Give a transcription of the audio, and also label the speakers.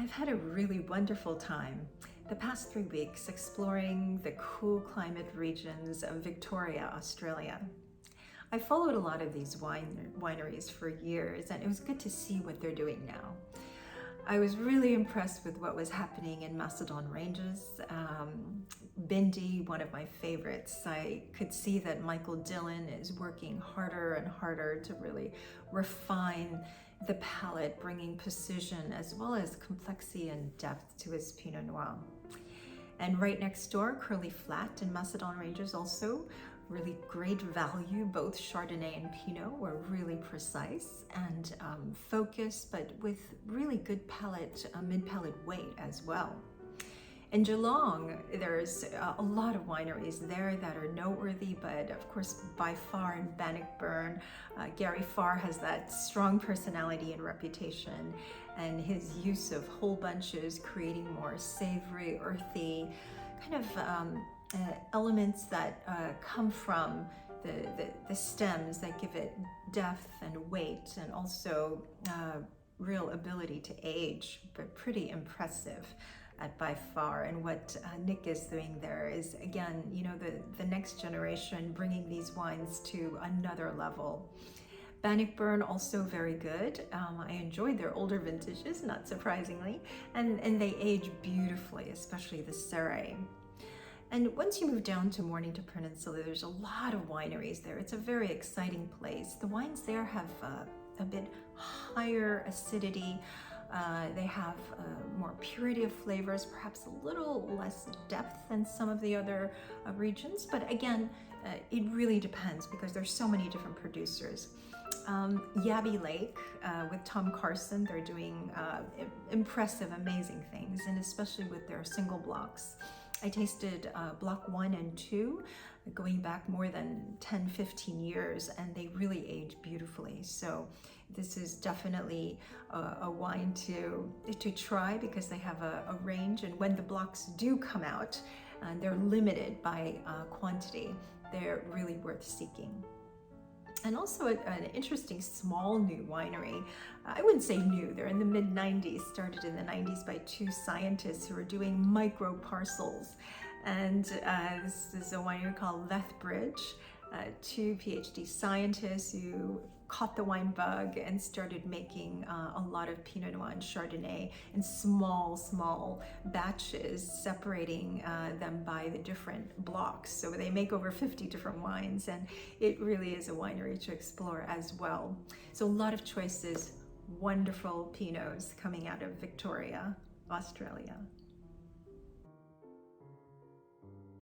Speaker 1: I've had a really wonderful time the past 3 weeks exploring the cool climate regions of Victoria, Australia. I followed a lot of these wineries for years, and it was good to see what they're doing now. I was really impressed with what was happening in Macedon Ranges. Bindi, one of my favorites. I could see that Michael Dillon is working harder and harder to really refine the palate, bringing precision as well as complexity and depth to his Pinot Noir. And right next door, Curly Flat in Macedon Ranges, also really great value. Both Chardonnay and Pinot were really precise and focused, but with really good palate, mid-palate weight as well. In Geelong, there's a lot of wineries there that are noteworthy, but of course, by far in Bannockburn, Gary Farr has that strong personality and reputation, and his use of whole bunches, creating more savory, earthy, kind of elements that come from the stems that give it depth and weight, and also real ability to age, but pretty impressive by far. And what Nick is doing there is, again, the next generation, bringing these wines to another level. Bannockburn, also very good. I enjoyed their older vintages, not surprisingly, and they age beautifully, especially the Serre. And once you move down to Mornington Peninsula, there's a lot of wineries there. It's a very exciting place. The wines there have a bit higher acidity. They have more purity of flavors, perhaps a little less depth than some of the other regions. But again, it really depends because there's so many different producers. Yabby Lake with Tom Carson, they're doing impressive, amazing things, and especially with their single blocks. I tasted block 1 and 2 going back more than 10-15 years, and they really age beautifully. So this is definitely a wine to try because they have a range, and when the blocks do come out, and they're limited by quantity, they're really worth seeking. And also an interesting small new winery. I wouldn't say new, they're in the mid-90s, started in the 90s by 2 scientists who are doing micro parcels. And this is a winery called Lethbridge, 2 PhD scientists who caught the wine bug and started making a lot of Pinot Noir and Chardonnay in small batches, separating them by the different blocks. So they make over 50 different wines, and it really is a winery to explore as well. So a lot of choices, wonderful Pinots coming out of Victoria, Australia.